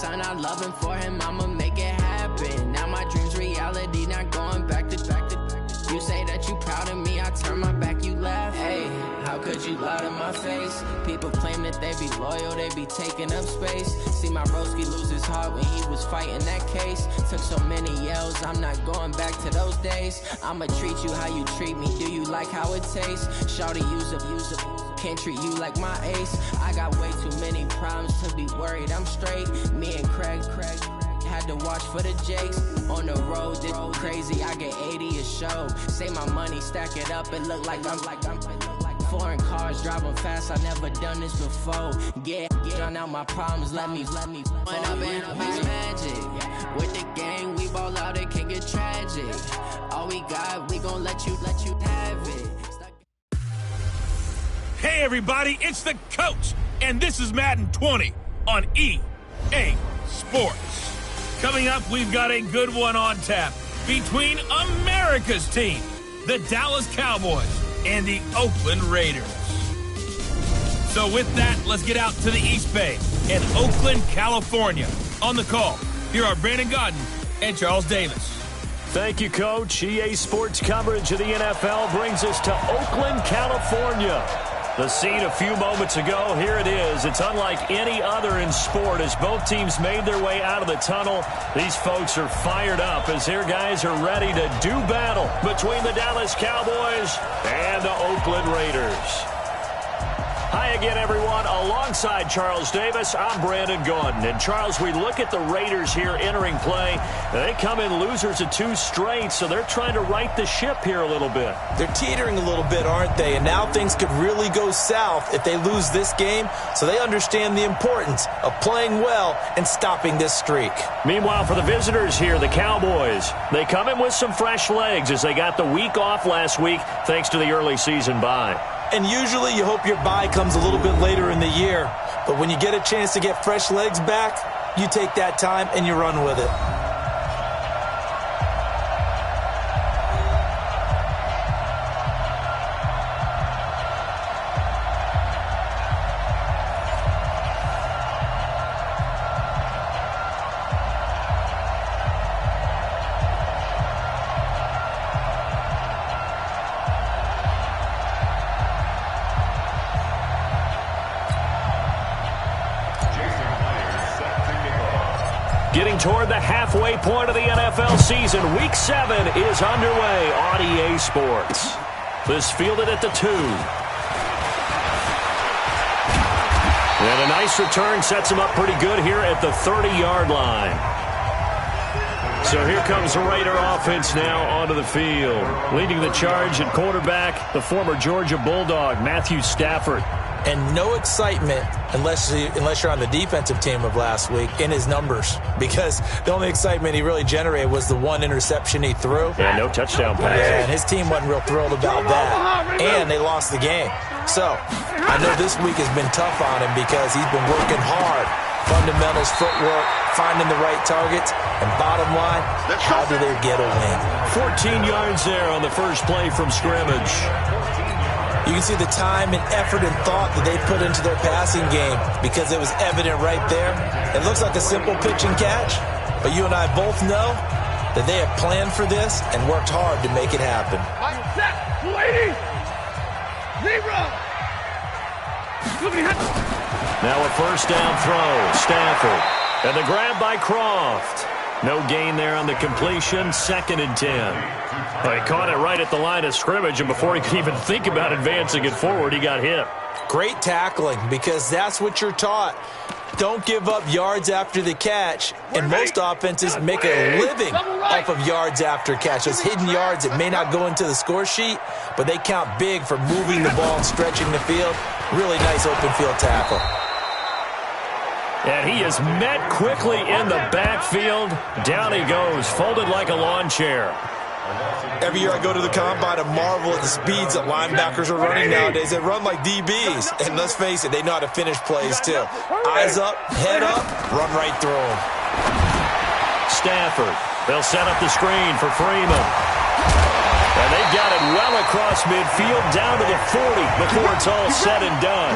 son, I love him for him, I'ma make it happen. Now my dream's reality, not going back to. You say that you proud of me, I turn my back, you laugh. Hey, how could you lie to my face? People claim that they be loyal, they be taking up space. See my broski lose his heart when he was fighting that case. Took so many yells, I'm not going back to those days. I'ma treat you how you treat me, do you like how it tastes? Shawty, use up, can't treat you like my ace. I got way too many problems to be worried, I'm straight. Me and Craig had to watch for the Jakes. On the road, this crazy, I get 80 a show. Say my money, stack it up, it look like I'm foreign cars, driving fast, I never done this before. Get drown out my problems, let me When up and up is magic. With the gang, we ball out, it can get tragic. All we got, we gon' let you have it. Hey everybody, it's the coach, and this is Madden 20 on EA Sports. Coming up, we've got a good one on tap between America's team, the Dallas Cowboys, and the Oakland Raiders. So with that, let's get out to the East Bay in Oakland, California. On the call, here are Brandon Godden and Charles Davis. Thank you, Coach. EA Sports coverage of the NFL brings us to Oakland, California. The scene a few moments ago, here it is. It's unlike any other in sport as both teams made their way out of the tunnel. These folks are fired up as their guys are ready to do battle between the Dallas Cowboys and the Oakland Raiders. Hi again, everyone. Alongside Charles Davis, I'm Brandon Gaudin. And Charles, we look at the Raiders here entering play. They come in losers of 2 straight, so they're trying to right the ship here a little bit. They're teetering a little bit, aren't they? And now things could really go south if they lose this game. So they understand the importance of playing well and stopping this streak. Meanwhile, for the visitors here, the Cowboys, they come in with some fresh legs as they got the week off last week thanks to the early season bye. And usually you hope your bye comes a little bit later in the year. But when you get a chance to get fresh legs back, you take that time and you run with it. Getting toward the halfway point of the NFL season, Week 7 is underway on EA Sports. This fielded at the 2. And a nice return sets him up pretty good here at the 30-yard line. So here comes the Raider offense now onto the field. Leading the charge at quarterback, the former Georgia Bulldog, Matthew Stafford. And no excitement unless you're on the defensive team of last week in his numbers, because the only excitement he really generated was the 1 interception he threw. And no touchdown pass. Yeah, and his team wasn't real thrilled about that. And they lost the game. So I know this week has been tough on him because he's been working hard. Fundamentals, footwork, finding the right targets, and bottom line, how do they get a win? 14 yards there on the first play from scrimmage. You can see the time and effort and thought that they put into their passing game because it was evident right there. It looks like a simple pitch and catch, but you and I both know that they have planned for this and worked hard to make it happen. Now a first down throw, Stafford. And the grab by Croft. No gain there on the completion, 2nd and 10. Well, he caught it right at the line of scrimmage, and before he could even think about advancing it forward, he got hit. Great tackling, because that's what you're taught. Don't give up yards after the catch, and most offenses make a living off of yards after catch. Those hidden yards that may not go into the score sheet, but they count big for moving the ball and stretching the field. Really nice open field tackle. And he is met quickly in the backfield. Down he goes, folded like a lawn chair. Every year I go to the combine and marvel at the speeds that linebackers are running nowadays. They run like DBs. And let's face it, they know how to finish plays too. Eyes up, head up, run right through them. Stafford. They'll set up the screen for Freeman. And they've got it well across midfield down to the 40 before it's all said and done.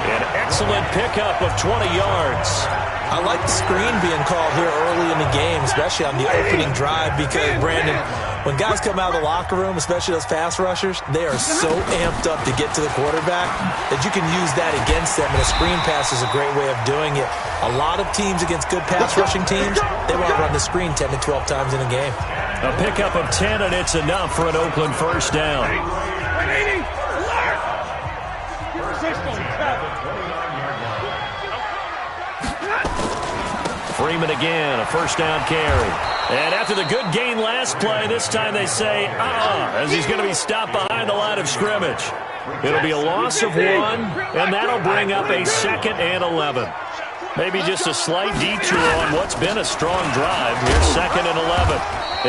An excellent pickup of 20 yards. I like the screen being called here early in the game, especially on the opening drive, because, Brandon, when guys come out of the locker room, especially those pass rushers, they are so amped up to get to the quarterback that you can use that against them, and a screen pass is a great way of doing it. A lot of teams against good pass rushing teams, they want to run the screen 10 to 12 times in a game. A pickup of 10, and it's enough for an Oakland first down. Freeman again, a first down carry. And after the good gain last play, this time they say, as he's going to be stopped behind the line of scrimmage. It'll be a loss of 1, and that'll bring up a 2nd and 11. Maybe just a slight detour on what's been a strong drive. Here's 2nd and 11.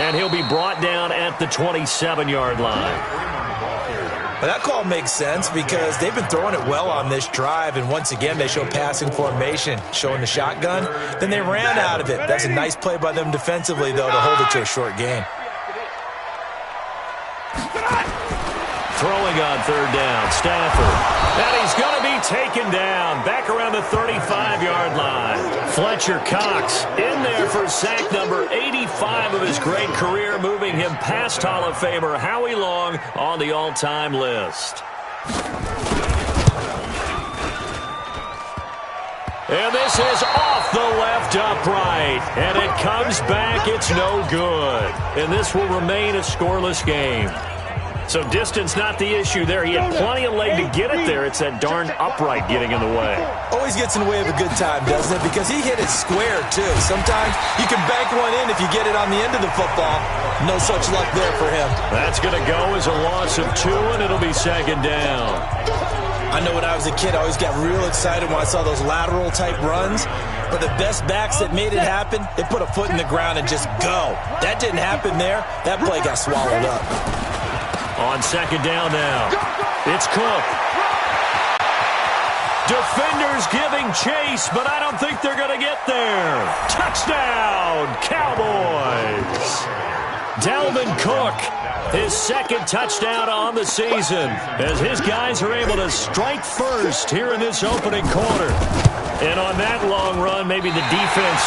And he'll be brought down at the 27-yard line. But that call makes sense because they've been throwing it well on this drive, and once again they show passing formation, showing the shotgun. Then they ran out of it. That's a nice play by them defensively, though, to hold it to a short gain. Throwing on 3rd down, Stafford. And he's going to be taken down back around the 35-yard line. Fletcher Cox in there for sack number 85 of his great career, moving him past Hall of Famer Howie Long on the all-time list. And this is off the left upright. And it comes back. It's no good. And this will remain a scoreless game. So distance not the issue there. He had plenty of leg to get it there. It's that darn upright getting in the way. Always gets in the way of a good time, doesn't it? Because he hit it square, too. Sometimes you can bank one in if you get it on the end of the football. No such luck there for him. That's going to go as a loss of 2, and it'll be 2nd down. I know when I was a kid, I always got real excited when I saw those lateral-type runs. But the best backs that made it happen, they put a foot in the ground and just go. That didn't happen there. That play got swallowed up. On 2nd down now, it's Cook. Defenders giving chase, but I don't think they're going to get there. Touchdown, Cowboys. Dalvin Cook, his 2nd touchdown on the season, as his guys are able to strike first here in this opening quarter. And on that long run, maybe the defense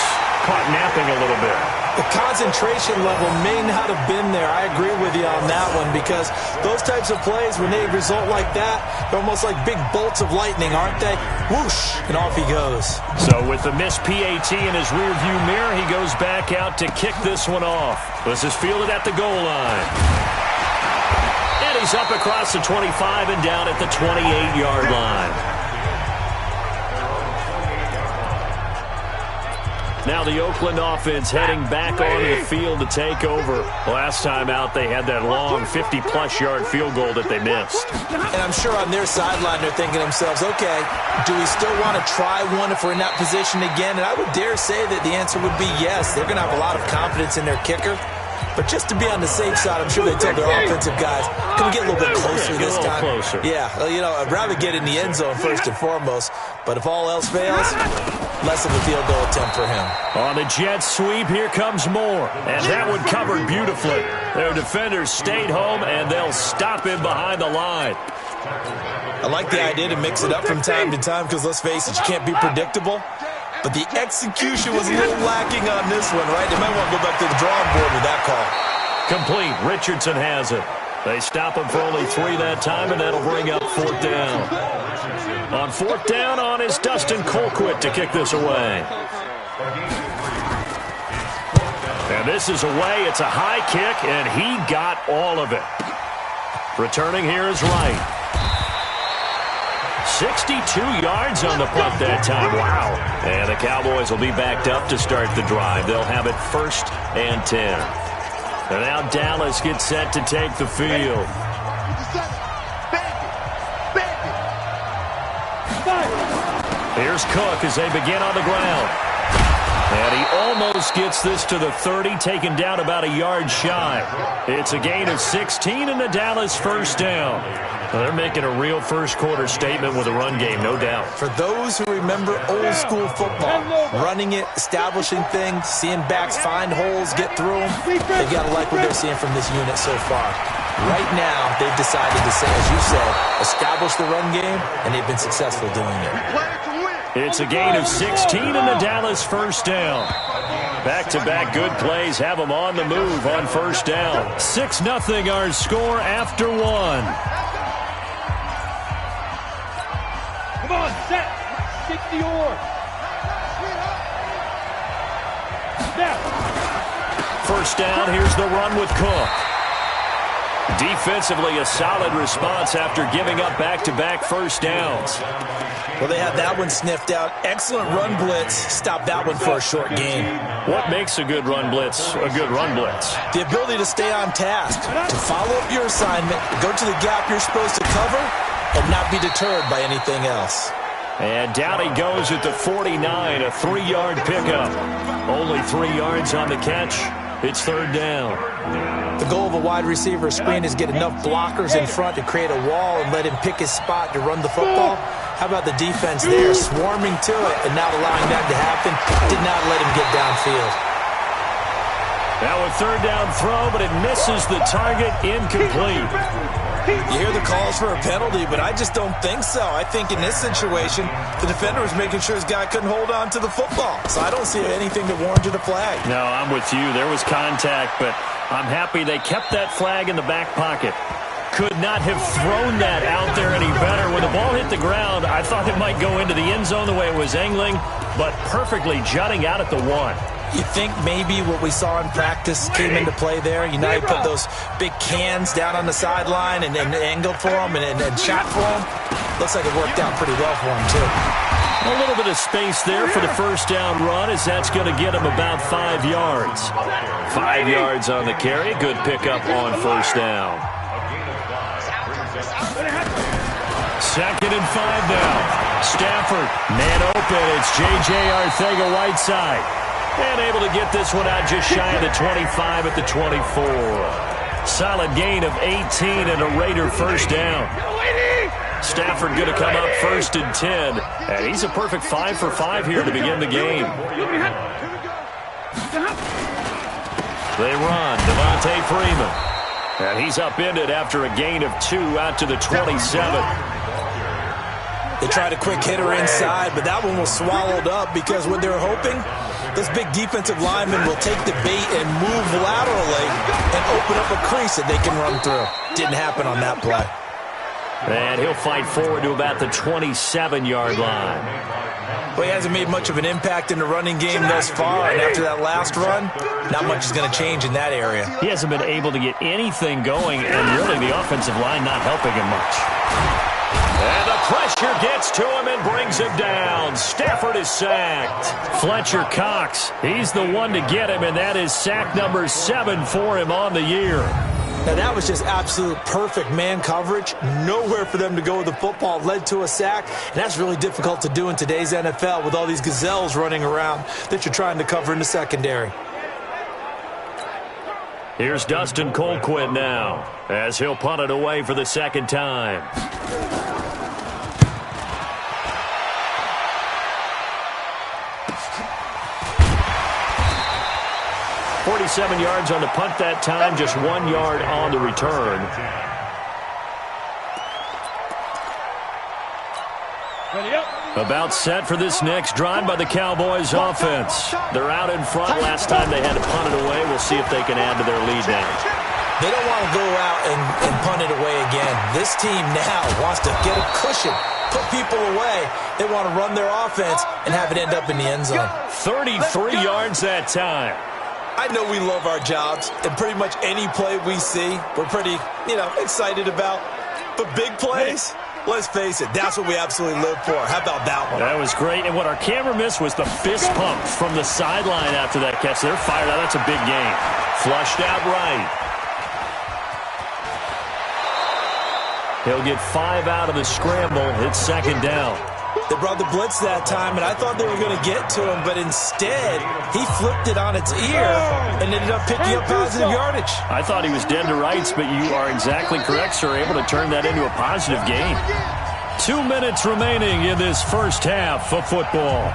caught napping a little bit. The concentration level may not have been there. I agree with you on that one, because those types of plays, when they result like that, they're almost like big bolts of lightning, aren't they? Whoosh, and off he goes. So with the missed PAT in his rearview mirror, he goes back out to kick this one off. This is fielded at the goal line. And he's up across the 25 and down at the 28-yard line. Now the Oakland offense heading back onto the field to take over. Last time out, they had that long 50-plus yard field goal that they missed. And I'm sure on their sideline, they're thinking to themselves, okay, do we still want to try one if we're in that position again? And I would dare say that the answer would be yes. They're going to have a lot of confidence in their kicker. But just to be on the safe side, I'm sure they tell their offensive guys, can we get a little bit closer this time? Closer. Yeah, well, you know, I'd rather get in the end zone first and foremost. But if all else fails, less of a field goal attempt for him. On the jet sweep, here comes more. And that one covered beautifully. Their defenders stayed home, and they'll stop him behind the line. I like the idea to mix it up from time to time because, let's face it, you can't be predictable. But the execution was a little lacking on this one, right? They might want to go back to the drawing board with that call. Complete. Richardson has it. They stop him for only 3 that time, and that'll bring up 4th down. On 4th down, on is Dustin Colquitt to kick this away. And this is away. It's a high kick, and he got all of it. Returning here is Wright. 62 yards on the punt that time. Wow. And the Cowboys will be backed up to start the drive. They'll have it 1st and 10. And now Dallas gets set to take the field. Here's Cook as they begin on the ground. And he almost gets this to the 30, taken down about a yard shy. It's a gain of 16 and the Dallas first down. Well, they're making a real first-quarter statement with a run game, no doubt. For those who remember old-school football, running it, establishing things, seeing backs find holes, get through them, they've got to like what they're seeing from this unit so far. Right now, they've decided to say, as you said, establish the run game, and they've been successful doing it. It's a gain of 16 and the Dallas first down. Back-to-back good plays have them on the move on first down. 6-0 our score after one. Come on, set. 60 or. First down, here's the run with Cook. Defensively, a solid response after giving up back-to-back first downs. Well, they had that one sniffed out. Excellent run blitz. Stop that one for a short gain. What makes a good run blitz a good run blitz? The ability to stay on task, to follow up your assignment, go to the gap you're supposed to cover, and not be deterred by anything else. And down he goes at the 49, a 3-yard pickup. Only 3 yards on the catch. It's third down. The goal of a wide receiver screen is get enough blockers in front to create a wall and let him pick his spot to run the football. How about the defense there, swarming to it and not allowing that to happen? Did not let him get downfield. Now a third down throw, but it misses the target, incomplete. You hear the calls for a penalty, but I just don't think so. I think in this situation, the defender was making sure his guy couldn't hold on to the football. So I don't see anything that warranted a flag. No, I'm with you. There was contact, but I'm happy they kept that flag in the back pocket. Could not have thrown that out there any better. When the ball hit the ground, I thought it might go into the end zone the way it was angling, but perfectly jutting out at the 1. You think maybe what we saw in practice came into play there? You know, you put those big cans down on the sideline and angled for them and shot for them. Looks like it worked out pretty well for him, too. A little bit of space there for the first down run, as that's going to get him about 5 yards. 5 yards on the carry. Good pickup on first down. Second and 5 now. Stafford, man open. It's J.J. Arcega-Whiteside. And able to get this one out just shy of the 25 at the 24. Solid gain of 18 and a Raider first down. Stafford going to come up first and 10. And he's a perfect 5 for 5 here to begin the game. They run. Devontae Freeman. And he's upended after a gain of 2 out to the 27. They tried a quick hitter inside, but that one was swallowed up because what they're hoping, this big defensive lineman will take the bait and move laterally and open up a crease that they can run through. Didn't happen on that play. And he'll fight forward to about the 27-yard line. Well, he hasn't made much of an impact in the running game thus far, and after that last run, not much is going to change in that area. He hasn't been able to get anything going, and really the offensive line not helping him much. And the pressure gets to him and brings him down. Stafford is sacked. Fletcher Cox, he's the one to get him, and that is sack number 7 for him on the year. Now, that was just absolute perfect man coverage. Nowhere for them to go with the football. Led to a sack, and that's really difficult to do in today's NFL with all these gazelles running around that you're trying to cover in the secondary. Here's Dustin Colquitt now, as he'll punt it away for the second time. 47 yards on the punt that time, just 1 yard on the return. About set for this next drive by the Cowboys offense. They're out in front. Last time they had to punt it away. We'll see if they can add to their lead now. They don't want to go out and punt it away again. This team now wants to get a cushion, put people away. They want to run their offense and have it end up in the end zone. 33 yards that time. I know we love our jobs, and pretty much any play we see, we're pretty, excited about. But big plays, let's face it, that's what we absolutely live for. How about that one? That was great, and what our camera missed was the fist pump from the sideline after that catch. They're fired out. That's a big game. Flushed out right. He'll get 5 out of the scramble. It's second down. They brought the blitz that time, and I thought they were going to get to him, but instead, he flipped it on its ear and ended up picking up positive yardage. I thought he was dead to rights, but you are exactly correct, sir. Able to turn that into a positive gain. 2 minutes remaining in this first half of football.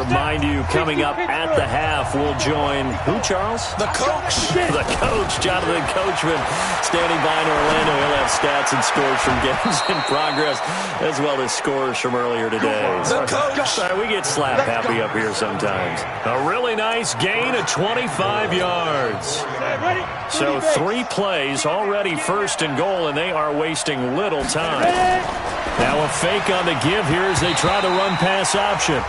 remind you, coming up at the half, we'll join who, Charles? The coach. The coach, Jonathan Coachman, standing by in Orlando. He'll have stats and scores from games in progress, as well as scores from earlier today. The coach. Sorry, we get slap happy up here sometimes. A really nice gain of 25 yards. So 3 plays, already first and goal, and they are wasting little time. Now a fake on the give here as they try the run-pass option.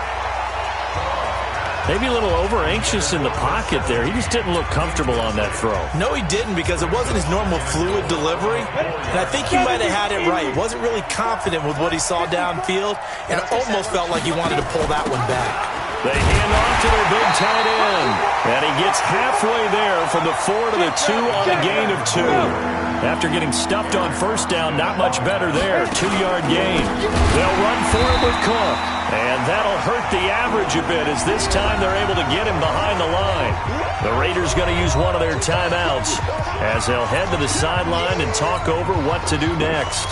Maybe a little over-anxious in the pocket there. He just didn't look comfortable on that throw. No, he didn't, because it wasn't his normal fluid delivery. And I think he might have had it right. Wasn't really confident with what he saw downfield, and almost felt like he wanted to pull that one back. They hand off to their big tight end. And he gets halfway there from the 4 to the 2 on a gain of 2. After getting stuffed on first down, not much better there. 2-yard gain. They'll run for him with Cook. And that'll hurt the average a bit, as this time they're able to get him behind the line. The Raiders going to use one of their timeouts as they'll head to the sideline and talk over what to do next.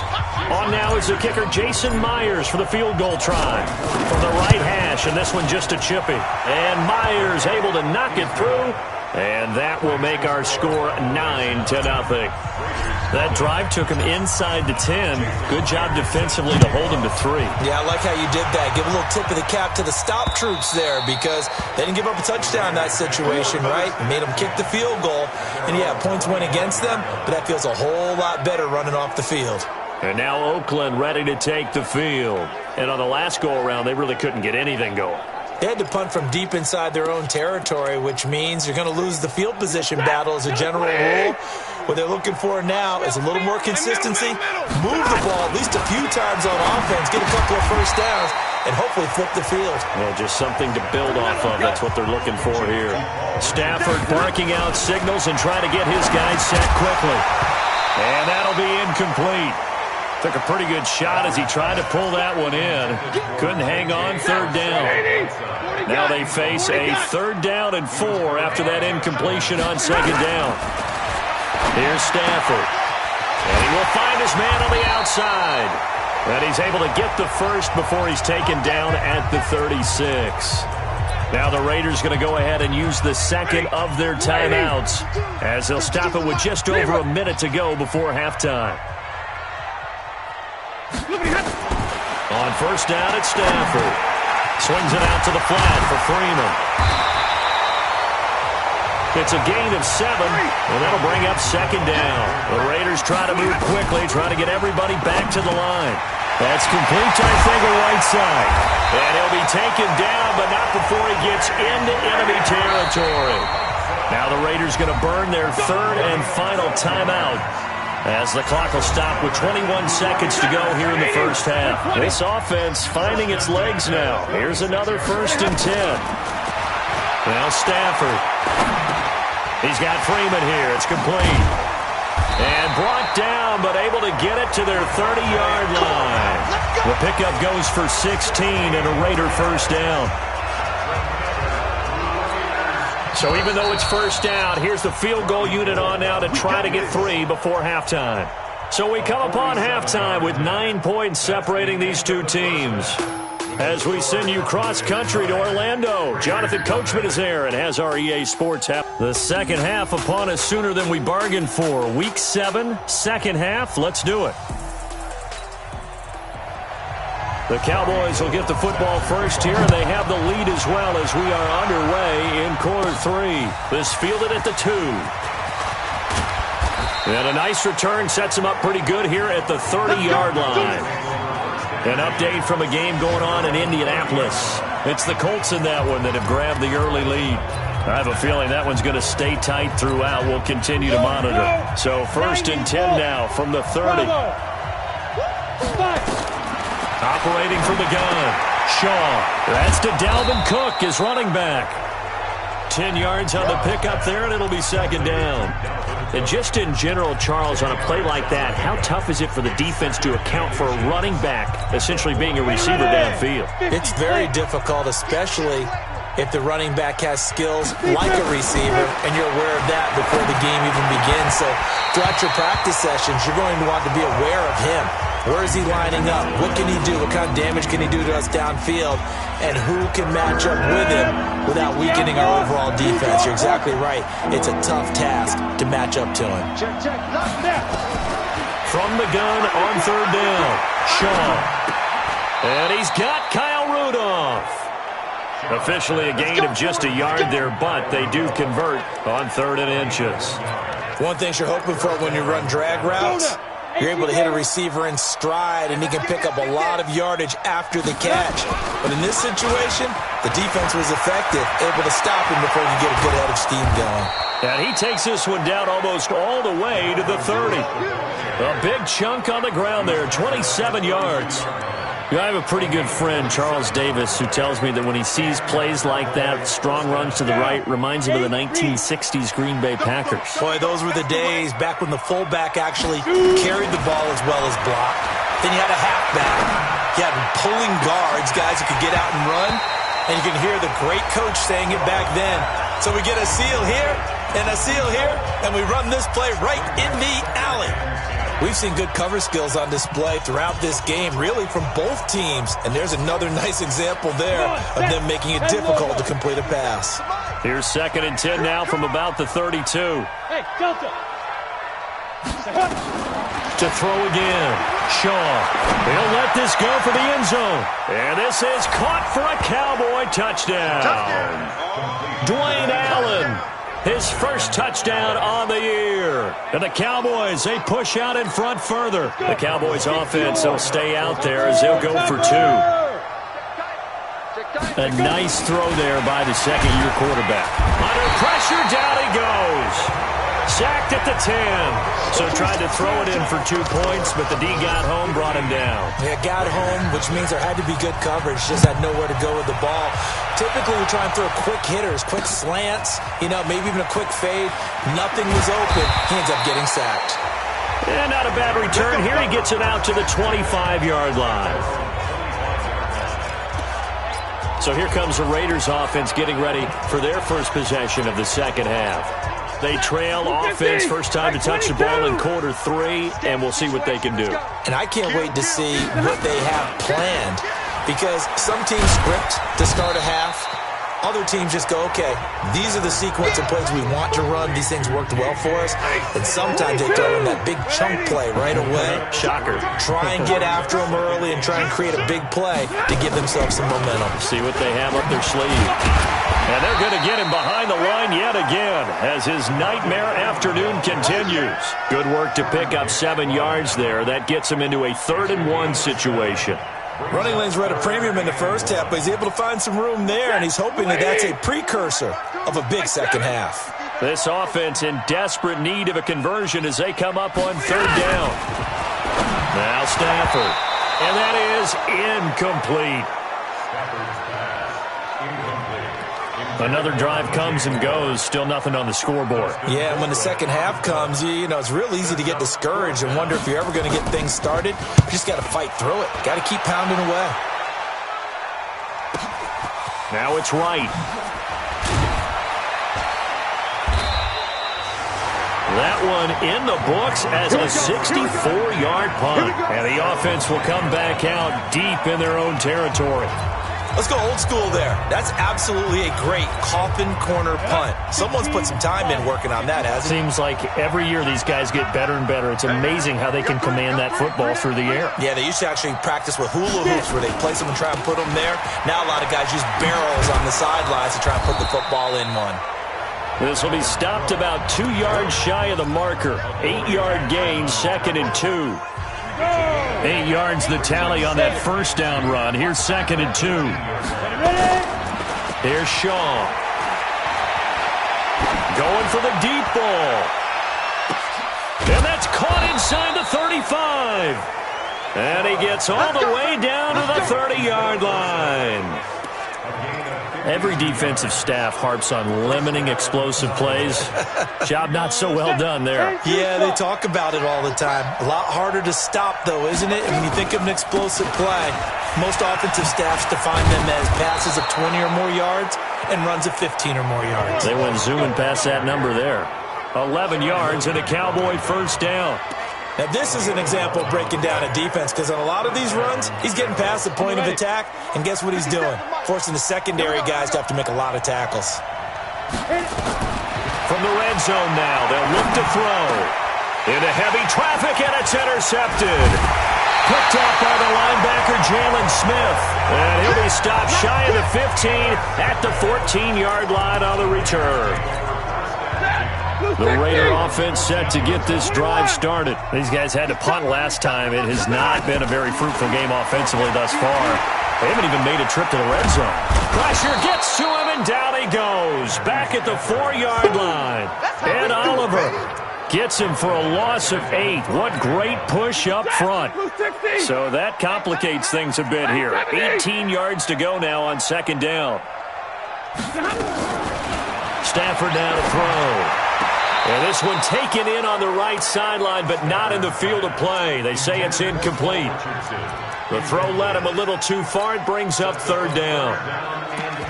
On now is the kicker, Jason Myers, for the field goal try. From the right hash, and this one just a chippy. And Myers able to knock it through. And that will make our score 9-0. That drive took him inside the 10. Good job defensively to hold him to 3. Yeah, I like how you did that. Give a little tip of the cap to the stop troops there, because they didn't give up a touchdown in that situation, right? Made them kick the field goal. And, yeah, points went against them, but that feels a whole lot better running off the field. And now Oakland ready to take the field. And on the last go-around, they really couldn't get anything going. They had to punt from deep inside their own territory, which means you're going to lose the field position battle as a general rule. What they're looking for now is a little more consistency, move the ball at least a few times on offense, get a couple of first downs, and hopefully flip the field. Well, just something to build off of. That's what they're looking for here. Stafford barking out signals and trying to get his guys set quickly. And that'll be incomplete. Took a pretty good shot as he tried to pull that one in. Couldn't hang on, 3rd down. Now they face a 3rd down and 4 after that incompletion on 2nd down. Here's Stafford. And he will find his man on the outside. And he's able to get the first before he's taken down at the 36. Now the Raiders going to go ahead and use the second of their timeouts, as they'll stop it with just over a minute to go before halftime. On first down, it's Stafford. Swings it out to the flat for Freeman. It's a gain of 7, and that'll bring up 2nd down. The Raiders try to move quickly, try to get everybody back to the line. That's complete to, I think, the right side. And he'll be taken down, but not before he gets into enemy territory. Now the Raiders going to burn their 3rd and final timeout, as the clock will stop with 21 seconds to go here in the first half. This offense finding its legs now. Here's another 1st and 10. Now Stafford. He's got Freeman here. It's complete. And brought down, but able to get it to their 30-yard line. The pickup goes for 16 and a Raider first down. So even though it's first down, here's the field goal unit on now to try to get 3 before halftime. So we come upon halftime with 9 points separating these two teams. As we send you cross-country to Orlando, Jonathan Coachman is there and has our EA Sports app. The second half upon us sooner than we bargained for. Week 7, second half. Let's do it. The Cowboys will get the football first here, and they have the lead as well as we are underway in quarter 3. This fielded at the 2. And a nice return sets them up pretty good here at the 30-yard line. An update from a game going on in Indianapolis. It's the Colts in that one that have grabbed the early lead. I have a feeling that one's going to stay tight throughout. We'll continue to monitor. So 1st and 10 now from the 30. Operating from the gun. Shaw. That's to Dalvin Cook, his running back. 10 yards on the pickup there, and it'll be 2nd down. And just in general, Charles, on a play like that, how tough is it for the defense to account for a running back essentially being a receiver downfield? It's very difficult, especially if the running back has skills like a receiver, and you're aware of that before the game even begins. So throughout your practice sessions, you're going to want to be aware of him. Where is he lining up? What can he do? What kind of damage can he do to us downfield? And who can match up with him without weakening our overall defense? You're exactly right. It's a tough task to match up to him. From the gun on third down, Shaw. And he's got Kyle Rudolph. Officially a gain of just a yard there, but they do convert on 3rd and inches. One thing you're hoping for when you run drag routes, you're able to hit a receiver in stride, and he can pick up a lot of yardage after the catch. But in this situation, the defense was effective, able to stop him before he could get a good head of steam going. And he takes this one down almost all the way to the 30. A big chunk on the ground there, 27 yards. I have a pretty good friend, Charles Davis, who tells me that when he sees plays like that, strong runs to the right, reminds him of the 1960s Green Bay Packers. Boy, those were the days back when the fullback actually carried the ball as well as blocked. Then you had a halfback. You had pulling guards, guys who could get out and run. And you can hear the great coach saying it back then. So we get a seal here and a seal here, and we run this play right in the alley. We've seen good cover skills on display throughout this game, really from both teams. And there's another nice example there of them making it difficult to complete a pass. Here's 2nd and 10 now from about the 32. Hey, Delta. To throw again, Shaw. He'll let this go for the end zone. And this is caught for a Cowboy touchdown. Dwayne Allen, his first touchdown on the year. And the Cowboys, they push out in front further. The Cowboys offense will stay out there as they'll go for 2. A nice throw there by the second-year quarterback. Under pressure, down he goes. Sacked at the 10. So tried to throw it in for 2 points, but the D got home, brought him down. Yeah, got home, which means there had to be good coverage. Just had nowhere to go with the ball. Typically, we try and throw quick hitters, quick slants, maybe even a quick fade. Nothing was open. He ends up getting sacked. And not a bad return. Here he gets it out to the 25-yard line. So here comes the Raiders offense getting ready for their first possession of the second half. They trail offense, first time to touch the ball in quarter 3, and we'll see what they can do. And I can't wait to see what they have planned, because some teams script to start a half. Other teams just go, okay, these are the sequence of plays we want to run. These things worked well for us. And sometimes they throw in that big chunk play right away. Shocker. Try and get after them early and try and create a big play to give themselves some momentum. See what they have up their sleeve. And they're going to get him behind the line yet again as his nightmare afternoon continues. Good work to pick up 7 yards there. That gets him into a 3rd and 1 situation. Running lanes were at a premium in the first half, but he's able to find some room there, and he's hoping that that's a precursor of a big second half. This offense in desperate need of a conversion as they come up on 3rd down. Now Stafford. And that is incomplete. Another drive comes and goes. Still nothing on the scoreboard. Yeah, and when the second half comes, it's real easy to get discouraged and wonder if you're ever going to get things started. You just got to fight through it. Got to keep pounding away. Now it's right. That one in the books as a 64-yard punt. And the offense will come back out deep in their own territory. Let's go old school there. That's absolutely a great coffin corner punt. Someone's put some time in working on that, hasn't it? Seems like every year these guys get better and better. It's amazing how they can command that football through the air. Yeah, they used to actually practice with hula hoops where they place them and try and put them there. Now a lot of guys use barrels on the sidelines to try and put the football in one. This will be stopped about 2 yards shy of the marker. 8-yard gain, 2nd and 2. 8 yards the tally on that first down run. Here's 2nd and 2. Here's Shaw. Going for the deep ball. And that's caught inside the 35. And he gets all the way down to the 30-yard line. Every defensive staff harps on limiting explosive plays. Job not so well done there. Yeah, they talk about it all the time. A lot harder to stop, though, isn't it? And when you think of an explosive play, most offensive staffs define them as passes of 20 or more yards and runs of 15 or more yards. They went zooming past that number there. 11 yards and a Cowboy first down. Now, this is an example of breaking down a defense because on a lot of these runs, he's getting past the point of attack, and guess what he's doing? Forcing the secondary guys to have to make a lot of tackles. From the red zone now, they'll look to throw. Into heavy traffic, and it's intercepted. Picked up by the linebacker, Jalen Smith. And he'll be stopped shy of the 15 at the 14-yard line on the return. The Raider offense set to get this drive started. These guys had to punt last time. It has not been a very fruitful game offensively thus far. They haven't even made a trip to the red zone. Pressure gets to him, and down he goes. Back at the 4-yard line. Ed Oliver gets him for a loss of 8. What great push up front. So that complicates things a bit here. 18 yards to go now on second down. Stafford now to throw. And this one taken in on the right sideline, but not in the field of play. They say it's incomplete. The throw led him a little too far. It brings up third down.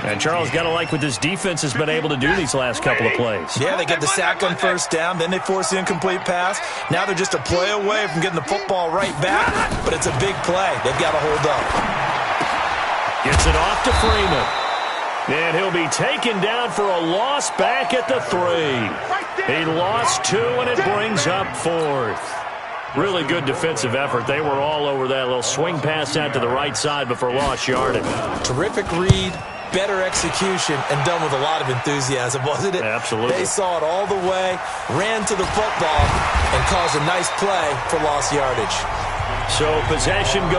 And Charles, got to like what this defense has been able to do these last couple of plays. Yeah, they get the sack on first down, then they force the incomplete pass. Now they're just a play away from getting the football right back, but it's a big play. They've got to hold up. Gets it off to Freeman. And he'll be taken down for a loss back at the 3. He lost 2, and it brings up 4th. Really good defensive effort. They were all over that little swing pass out to the right side before lost yardage. Terrific read, better execution, and done with a lot of enthusiasm, wasn't it? Absolutely. They saw it all the way, ran to the football, and caused a nice play for lost yardage. So possession goes.